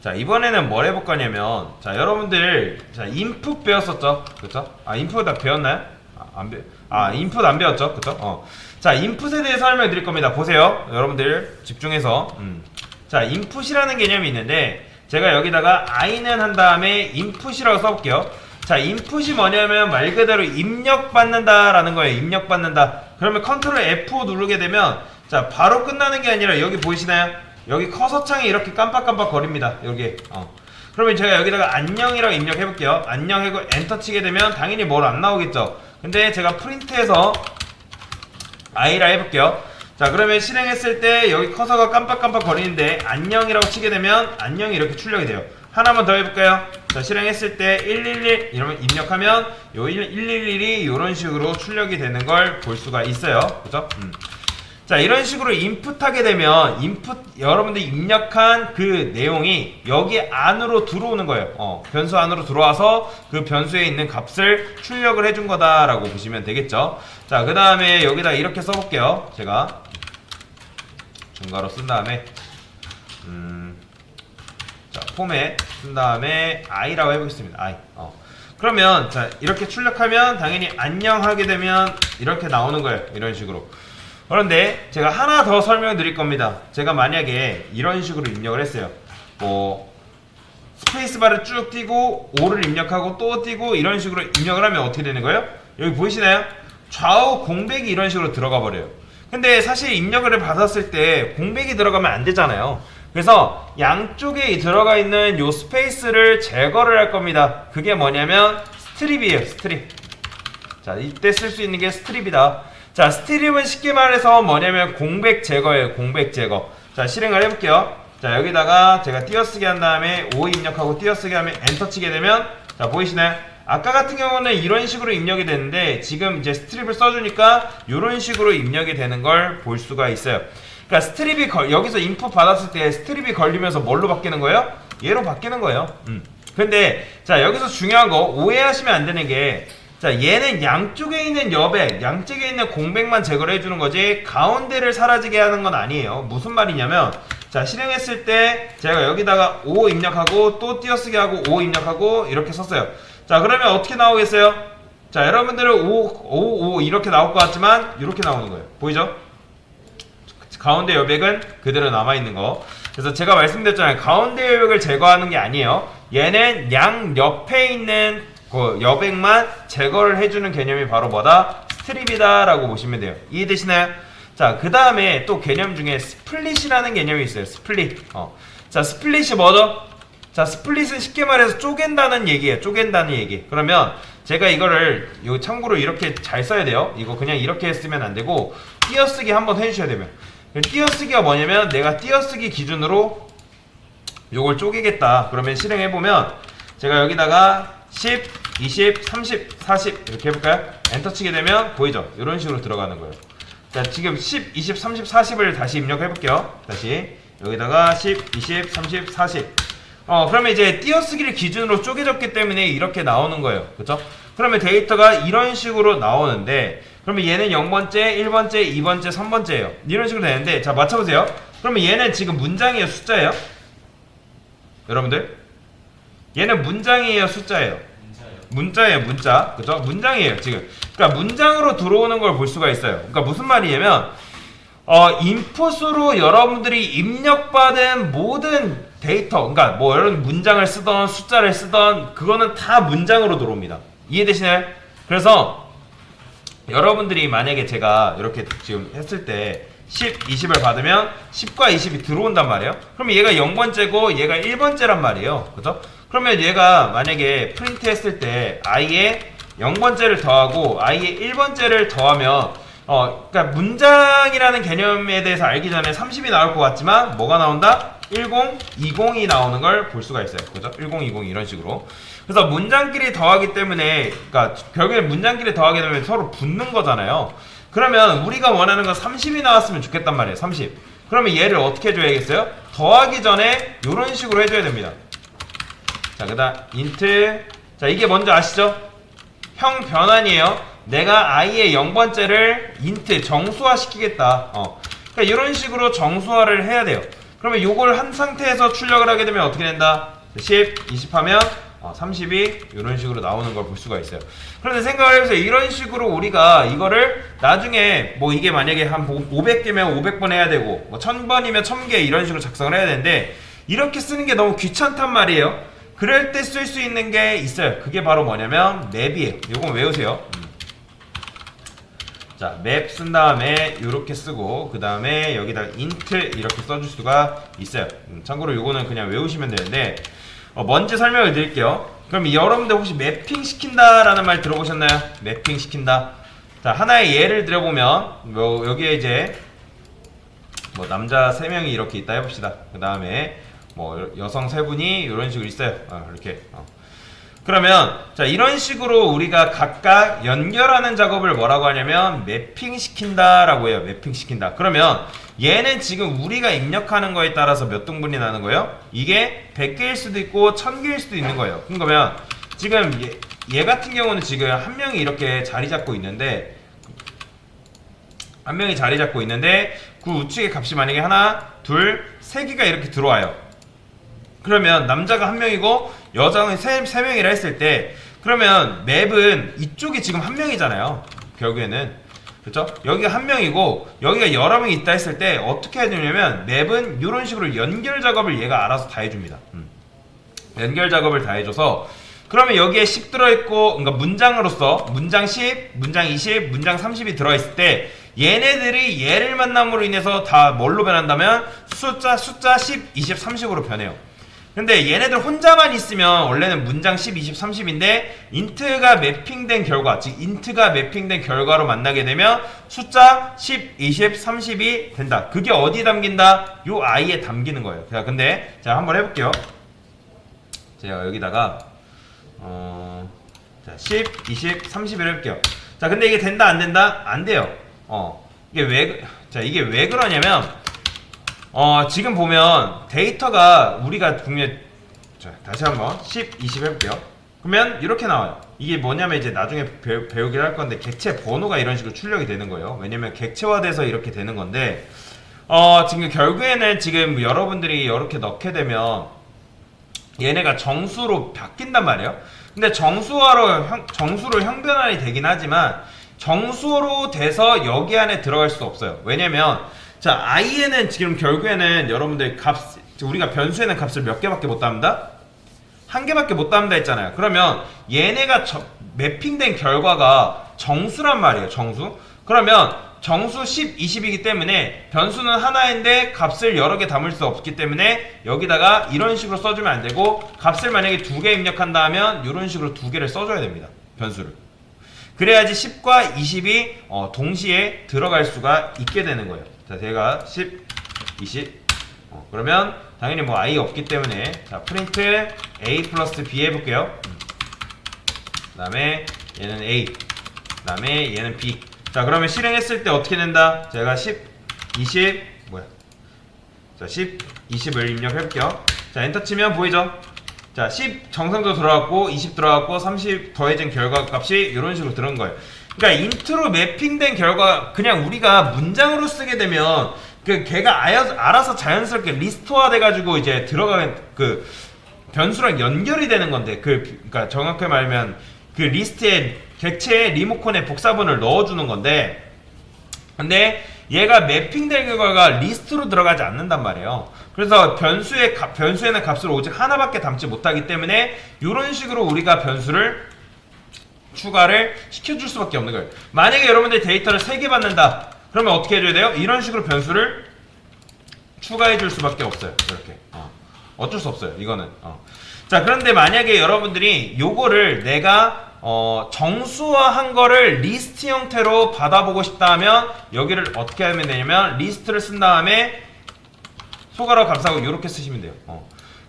자, 이번에는 뭘 해볼 거냐면, 자, 여러분들, 자, 인풋 배웠었죠? 그쵸? 아, 인풋 다 배웠나요? 인풋 안 배웠죠? 그쵸? 자, 인풋에 대해서 설명드릴 겁니다. 보세요. 여러분들, 집중해서. 자, 인풋이라는 개념이 있는데, 제가 여기다가 i는 한 다음에 인풋이라고 써볼게요. 자, 인풋이 뭐냐면 말 그대로 입력받는다라는 거예요. 입력받는다. 그러면 컨트롤 F5 누르게 되면, 자, 바로 끝나는 게 아니라 여기 보이시나요? 여기 커서 창이 이렇게 깜빡깜빡 거립니다. 여기. 그러면 제가 여기다가 안녕이라고 입력해 볼게요. 안녕 하고 엔터 치게 되면 당연히 뭘 안 나오겠죠. 근데 제가 프린트해서 i라 해볼게요. 자, 그러면 실행했을 때 여기 커서가 깜빡깜빡 거리는데 안녕이라고 치게 되면 안녕이 이렇게 출력이 돼요. 하나만 더 해볼까요? 자, 실행했을 때 111 이러면 입력하면 요 111이 이런 식으로 출력이 되는 걸 볼 수가 있어요. 그죠? 자, 이런 식으로 인풋하게 되면 여러분들이 입력한 그 내용이 여기 안으로 들어오는 거예요. 변수 안으로 들어와서 그 변수에 있는 값을 출력을 해준 거다라고 보시면 되겠죠. 자, 그 다음에 여기다 이렇게 써볼게요. 제가 중괄호 쓴 다음에 자, 포맷 쓴 다음에 i라고 해보겠습니다. i. 그러면 자, 이렇게 출력하면 당연히 안녕 하게 되면 이렇게 나오는 거예요. 이런 식으로. 그런데 제가 하나 더 설명을 드릴 겁니다. 제가 만약에 이런 식으로 입력을 했어요. 스페이스바를 쭉 띄고 5를 입력하고 또 띄고 이런 식으로 입력을 하면 어떻게 되는 거예요? 여기 보이시나요? 좌우 공백이 이런 식으로 들어가 버려요. 근데 사실 입력을 받았을 때 공백이 들어가면 안 되잖아요. 그래서 양쪽에 들어가 있는 요 스페이스를 제거를 할 겁니다. 그게 뭐냐면 스트립이에요. 스트립. 자, 이때 쓸 수 있는 게 스트립이다. 자, 스트립은 쉽게 말해서 뭐냐면 공백 제거예요. 공백 제거. 자, 실행을 해볼게요. 자, 여기다가 제가 띄어쓰기 한 다음에 5 입력하고 띄어쓰기 하면 엔터 치게 되면 자, 보이시나요? 아까 같은 경우는 이런 식으로 입력이 됐는데 지금 이제 스트립을 써주니까 이런 식으로 입력이 되는 걸 볼 수가 있어요. 그러니까 스트립이 여기서 인풋 받았을 때 스트립이 걸리면서 뭘로 바뀌는 거예요? 얘로 바뀌는 거예요. 근데 자, 여기서 중요한 거 오해하시면 안 되는 게 자, 얘는 양쪽에 있는 여백, 양쪽에 있는 공백만 제거를 해주는 거지 가운데를 사라지게 하는 건 아니에요. 무슨 말이냐면 자, 실행했을 때 제가 여기다가 5 입력하고 또 띄어쓰기 하고 5 입력하고 이렇게 썼어요. 자, 그러면 어떻게 나오겠어요? 자, 여러분들은 5 이렇게 나올 것 같지만 이렇게 나오는 거예요. 보이죠? 가운데 여백은 그대로 남아있는 거. 그래서 제가 말씀드렸잖아요. 가운데 여백을 제거하는 게 아니에요. 얘는 양 옆에 있는 그 여백만 제거를 해주는 개념이 바로 뭐다? 스트립이다 라고 보시면 돼요. 이해되시나요? 자, 그 다음에 또 개념 중에 스플릿이라는 개념이 있어요. 스플릿. 자, 스플릿이 뭐죠? 자, 스플릿은 쉽게 말해서 쪼갠다는 얘기예요. 쪼갠다는 얘기. 그러면 제가 이거를 요 참고로 이렇게 잘 써야 돼요. 이거 그냥 이렇게 쓰면 안 되고 띄어쓰기 한번 해주셔야 되면. 띄어쓰기가 뭐냐면 내가 띄어쓰기 기준으로 요걸 쪼개겠다. 그러면 실행해보면 제가 여기다가 10, 20, 30, 40 이렇게 해볼까요? 엔터 치게 되면 보이죠? 이런 식으로 들어가는 거예요. 자, 지금 10, 20, 30, 40을 다시 입력해볼게요. 다시 여기다가 10, 20, 30, 40 그러면 이제 띄어쓰기를 기준으로 쪼개졌기 때문에 이렇게 나오는 거예요. 그쵸? 그러면 데이터가 이런 식으로 나오는데 그러면 얘는 0번째, 1번째, 2번째, 3번째예요. 이런 식으로 되는데 자, 맞춰보세요. 그러면 얘는 지금 문장이에요? 숫자예요? 여러분들? 얘는 문장이에요? 숫자예요? 문자예요. 문자. 그죠? 문장이에요. 지금. 그러니까 문장으로 들어오는 걸 볼 수가 있어요. 그러니까 무슨 말이냐면 인풋으로 여러분들이 입력받은 모든 데이터, 그러니까 뭐 여러분 문장을 쓰던 숫자를 쓰던 그거는 다 문장으로 들어옵니다. 이해되시나요? 그래서 여러분들이 만약에 제가 이렇게 지금 했을 때 10, 20을 받으면 10과 20이 들어온단 말이에요. 그럼 얘가 0번째고 얘가 1번째란 말이에요. 그죠? 그러면 얘가 만약에 프린트 했을 때 i에 0번째를 더하고 i에 1번째를 더하면 그러니까 문장이라는 개념에 대해서 알기 전에 30이 나올 것 같지만 뭐가 나온다? 10, 20이 나오는 걸 볼 수가 있어요. 그죠? 10, 20 이런 식으로. 그래서 문장끼리 더하기 때문에 그러니까 결국엔 문장끼리 더하게 되면 서로 붙는 거잖아요. 그러면 우리가 원하는 건 30이 나왔으면 좋겠단 말이에요. 30. 그러면 얘를 어떻게 해줘야겠어요? 더하기 전에 이런 식으로 해줘야 됩니다. 자, 그 다음 int. 자, 이게 먼저 아시죠? 형 변환이에요. 내가 i의 0번째를 int 정수화 시키겠다. 그러니까 이런 식으로 정수화를 해야 돼요. 그러면 요걸 한 상태에서 출력을 하게 되면 어떻게 된다? 10, 20 하면 32 이런 식으로 나오는 걸 볼 수가 있어요. 그런데 생각을 해보세요. 이런 식으로 우리가 이거를 나중에 뭐 이게 만약에 한 500개면 500번 해야 되고 뭐 1000번이면 1000개 이런 식으로 작성을 해야 되는데 이렇게 쓰는 게 너무 귀찮단 말이에요. 그럴 때 쓸 수 있는 게 있어요. 그게 바로 뭐냐면 맵이에요. 요건 외우세요. 자, 맵 쓴 다음에 이렇게 쓰고 그 다음에 여기다가 int 이렇게 써줄 수가 있어요. 참고로 요거는 그냥 외우시면 되는데 먼저 설명을 드릴게요. 그럼 여러분들 혹시 매핑 시킨다라는 말 들어보셨나요? 매핑 시킨다. 자, 하나의 예를 들어보면 뭐 여기에 이제 뭐 남자 3명이 이렇게 있다 해봅시다. 그 다음에 뭐 여성 3분이 이런 식으로 있어요. 이렇게 그러면 자, 이런 식으로 우리가 각각 연결하는 작업을 뭐라고 하냐면 매핑 시킨다라고 해요. 매핑 시킨다. 그러면 얘는 지금 우리가 입력하는 거에 따라서 몇 등분이 나는 거예요? 이게 100개일 수도 있고 1000개일 수도 있는 거예요. 그러면 지금 얘 같은 경우는 지금 한 명이 이렇게 자리 잡고 있는데 그 우측의 값이 만약에 하나, 둘, 세 개가 이렇게 들어와요. 그러면 남자가 한 명이고 여자는 세 명이라 했을 때 그러면 맵은 이쪽이 지금 한 명이잖아요. 결국에는 그렇죠? 여기가 한 명이고 여기가 여러 명이 있다 했을 때 어떻게 해야 되냐면 맵은 이런 식으로 연결 작업을 얘가 알아서 다 해줍니다. 연결 작업을 다 해줘서 그러면 여기에 10 들어있고 그러니까 문장으로서 문장 10, 문장 20, 문장 30이 들어있을 때 얘네들이 얘를 만남으로 인해서 다 뭘로 변한다면 숫자 10, 20, 30으로 변해요. 근데 얘네들 혼자만 있으면 원래는 문장 10, 20, 30인데 int가 매핑된 결과, 즉 int가 매핑된 결과로 만나게 되면 숫자 10, 20, 30이 된다. 그게 어디 담긴다? 요 i에 담기는 거예요. 자, 근데 자 한번 해볼게요. 제가 여기다가 자 10, 20, 30을 해볼게요. 자, 근데 이게 된다 안 된다? 안 돼요. 이게 왜 그러냐면 지금 보면 데이터가 우리가 분명히 자, 다시 한번 10, 20 해볼게요. 그러면 이렇게 나와요. 이게 뭐냐면 이제 나중에 배우기를 할 건데 객체 번호가 이런 식으로 출력이 되는 거예요. 왜냐면 객체화돼서 이렇게 되는 건데 지금 결국에는 지금 여러분들이 이렇게 넣게 되면 얘네가 정수로 바뀐단 말이에요. 근데 정수로 형변환이 되긴 하지만 정수로 돼서 여기 안에 들어갈 수 없어요. 왜냐면 자, i에는 지금 결국에는 여러분들 우리가 변수에는 값을 몇 개밖에 못 담는다? 한 개밖에 못 담는다 했잖아요. 그러면 얘네가 매핑된 결과가 정수란 말이에요. 정수. 그러면 정수 10, 20이기 때문에 변수는 하나인데 값을 여러 개 담을 수 없기 때문에 여기다가 이런 식으로 써주면 안 되고 값을 만약에 2개 입력한다 하면 이런 식으로 2개를 써줘야 됩니다. 변수를. 그래야지 10과 20이 동시에 들어갈 수가 있게 되는 거예요. 자, 제가 10, 20 그러면 당연히 뭐 i 없기 때문에 자, 프린트 a 플러스 b 해볼게요. 그 다음에 얘는 a 그 다음에 얘는 b. 자, 그러면 실행했을 때 어떻게 된다? 제가 10, 20 자, 10, 20을 입력해볼게요. 자, 엔터 치면 보이죠? 자, 10 정상도 들어갔고 20 들어갔고 30 더해진 결과값이 이런 식으로 들어온 거예요. 그러니까 인트로 매핑된 결과 그냥 우리가 문장으로 쓰게 되면 걔가 알아서 자연스럽게 리스트화 돼가지고 이제 들어가는 그 변수랑 연결이 되는 건데 그러니까 정확히 말하면 그 리스트에 객체의 리모컨에 복사본을 넣어주는 건데 근데 얘가 매핑된 결과가 리스트로 들어가지 않는단 말이에요. 그래서 변수에는 값을 오직 하나밖에 담지 못하기 때문에 이런 식으로 우리가 변수를 추가를 시켜줄 수밖에 없는 거예요. 만약에 여러분들 데이터를 3개 받는다 그러면 어떻게 해줘야 돼요? 이런 식으로 변수를 추가해 줄 수밖에 없어요. 이렇게 어쩔 수 없어요. 이거는 자, 그런데 만약에 여러분들이 요거를 내가 정수화한 거를 리스트 형태로 받아보고 싶다 하면 여기를 어떻게 하면 되냐면 리스트를 쓴 다음에 소괄호 값하고 이렇게 쓰시면 돼요.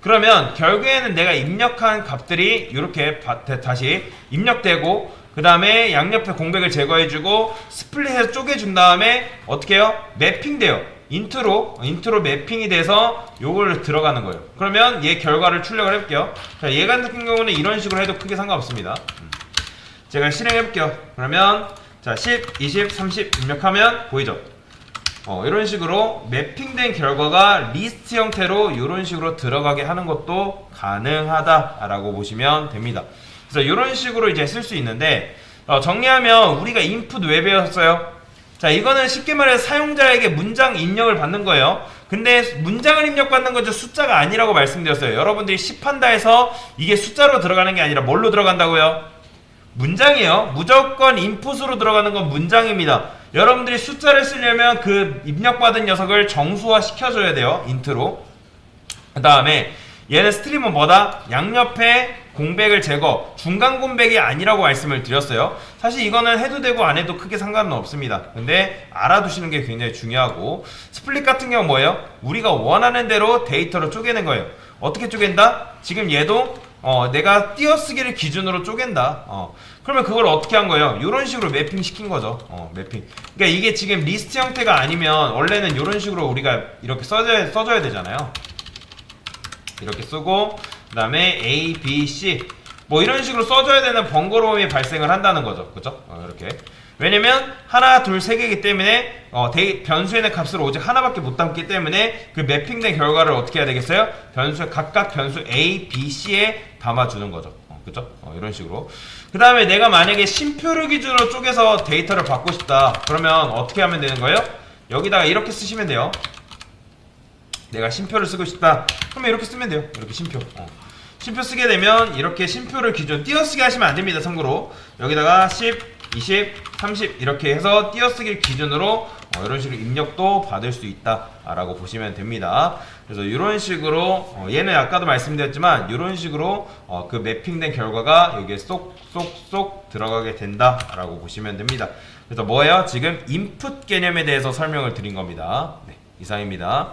그러면 결국에는 내가 입력한 값들이 이렇게 다시 입력되고 그 다음에 양옆에 공백을 제거해주고 스플릿해서 쪼개준 다음에 어떻게 해요? 매핑돼요. 인트로 매핑이 돼서 요걸 들어가는 거예요. 그러면 얘 결과를 출력을 해볼게요. 자, 얘 같은 경우는 이런 식으로 해도 크게 상관없습니다. 제가 실행해볼게요. 그러면 자 10, 20, 30 입력하면 보이죠? 이런 식으로 매핑된 결과가 리스트 형태로 이런 식으로 들어가게 하는 것도 가능하다라고 보시면 됩니다. 그래서 이런 식으로 이제 쓸 수 있는데 정리하면 우리가 인풋 왜 배웠어요? 자, 이거는 쉽게 말해서 사용자에게 문장 입력을 받는 거예요. 근데 문장을 입력받는 건 숫자가 아니라고 말씀드렸어요. 여러분들이 10한다 해서 이게 숫자로 들어가는 게 아니라 뭘로 들어간다고요? 문장이에요. 무조건 인풋으로 들어가는 건 문장입니다. 여러분들이 숫자를 쓰려면 그 입력받은 녀석을 정수화 시켜줘야 돼요. 인트로. 그 다음에 얘는 스트림은 뭐다? 양옆에 공백을 제거, 중간 공백이 아니라고 말씀을 드렸어요. 사실 이거는 해도 되고 안 해도 크게 상관은 없습니다. 근데 알아두시는 게 굉장히 중요하고, 스플릿 같은 경우는 뭐예요? 우리가 원하는 대로 데이터를 쪼개는 거예요. 어떻게 쪼갠다? 지금 얘도 내가 띄어쓰기를 기준으로 쪼갠다. 그러면 그걸 어떻게 한 거예요? 이런 식으로 매핑 시킨 거죠. 매핑. 그러니까 이게 지금 리스트 형태가 아니면 원래는 이런 식으로 우리가 이렇게 써줘야 되잖아요. 이렇게 쓰고 그 다음에 A, B, C 뭐 이런 식으로 써줘야 되는 번거로움이 발생을 한다는 거죠. 그죠? 이렇게. 왜냐면 하나, 둘, 세 개이기 때문에 변수에는 값을 오직 하나밖에 못 담기 때문에 그 매핑된 결과를 어떻게 해야 되겠어요? 각각 변수 A, B, C에 담아주는 거죠. 그죠? 이런 식으로. 그 다음에 내가 만약에 쉼표를 기준으로 쪼개서 데이터를 받고 싶다. 그러면 어떻게 하면 되는 거예요? 여기다가 이렇게 쓰시면 돼요. 내가 쉼표를 쓰고 싶다. 그러면 이렇게 쓰면 돼요. 이렇게 쉼표. 쉼표 쓰게 되면 이렇게 쉼표를 기준 띄어쓰기 하시면 안 됩니다. 참고로 여기다가 10, 20, 30 이렇게 해서 띄어쓰기를 기준으로 이런 식으로 입력도 받을 수 있다라고 보시면 됩니다. 그래서 이런 식으로 얘는 아까도 말씀드렸지만 이런 식으로 그 매핑된 결과가 여기에 쏙쏙쏙 들어가게 된다라고 보시면 됩니다. 그래서 뭐예요? 지금 인풋 개념에 대해서 설명을 드린 겁니다. 네, 이상입니다.